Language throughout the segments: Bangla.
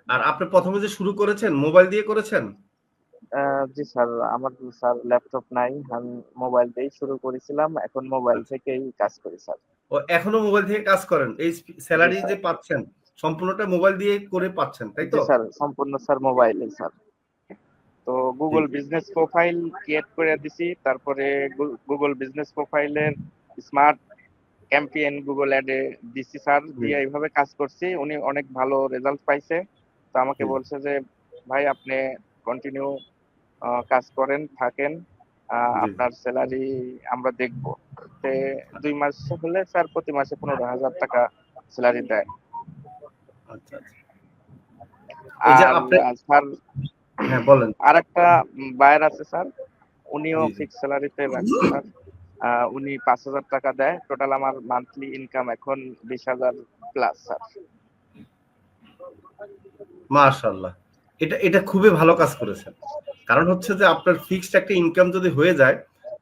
আর আপনি প্রথমে যে শুরু করেছেন মোবাইল দিয়ে করেছেন? জি স্যার, আমার স্যার ল্যাপটপ নাই, আমি মোবাইল দিয়েই শুরু করেছিলাম, এখন মোবাইল আচ্ছা। থেকেই কাজ করি স্যার। ও এখনো মোবাইল থেকে কাজ করেন? এই জি স্যালারি যে স্যার। পাচ্ছেন সম্পূর্ণটা মোবাইল দিয়ে করে পাচ্ছেন, তাই জি তো? স্যার, সম্পূর্ণ স্যার মোবাইলে স্যার। তো জি, গুগল জি, বিজনেস প্রোফাইল ক্রিয়েট করে দিছি, তারপরে গুগল বিজনেস প্রোফাইলের স্মার্ট ক্যাম্পেইন গুগল অ্যাডে দিছি স্যার, জি, দিয়ে এইভাবে কাজ করছি। উনি অনেক ভালো রেজাল্ট পাইছে। তো আমাকে জি, বলছে যে ভাই আপনি কন্টিনিউ কাজ করেন, থাকেন, জি, জি। আপনার স্যালারি আমরা দেখবো। তে 2 মাস হলে স্যার প্রতি মাসে 15,000 টাকা স্যালারি দেয়। আচ্ছা, আচ্ছা। এই যে আর আপনি স্যার হ্যাঁ, বলেন। আর একটা বায়ার আছে স্যার, উনিও জি, জি। ফিক্স স্যালারিতে রাখছে স্যার। উনি 5,000 টাকা দেয়। টোটাল আমার মান্থলি ইনকাম এখন 20,000 প্লাস স্যার। মাশাআল্লাহ। এটা এটা খুবই ভালো কাজ করেছেন। কারণ হচ্ছে যে আপনার ফিক্সড একটা ইনকাম যদি হয়ে যায়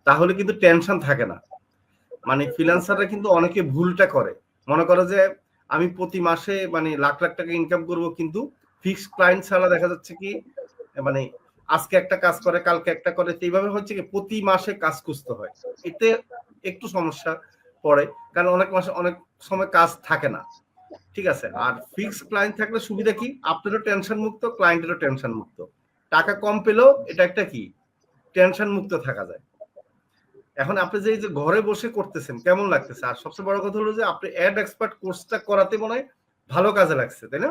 তাহলে কিন্তু টেনশন থাকে না। মানে ফ্রিল্যান্সাররা কিন্তু অনেকে ভুলটা করে। মনে করে যে আমি প্রতি মাসে মানে লাখ, লাখ টাকা ইনকাম করব কিন্তু ফিক্সড ক্লায়েন্ট ছাড়া দেখা যাচ্ছে কি মানে আজকে একটা কাজ করে কালকে একটা করে তো এইভাবে হচ্ছে কি প্রতি মাসে কাজ খুঁজতে হয়। এতে একটু সমস্যা পড়ে। কারণ অনেক মাসে অনেক সময় কাজ থাকে না। ঠিক আছে? আর ফিক্সড ক্লায়েন্ট থাকলে সুবিধা কি? আপনারও টেনশন মুক্ত, ক্লায়েন্টেরও টেনশন মুক্ত। টাকা কম পেলেও এটা একটা কি? টেনশন মুক্ত থাকা যায়। এখন আপনি যে এই যে ঘরে বসে করতেছেন কেমন লাগতেছে? আর সবচেয়ে বড় কথা হলো যে আপনি অ্যাড এক্সপার্ট কোর্সটা করাতে মনে হয় ভালো কাজে লাগছে, তাই না?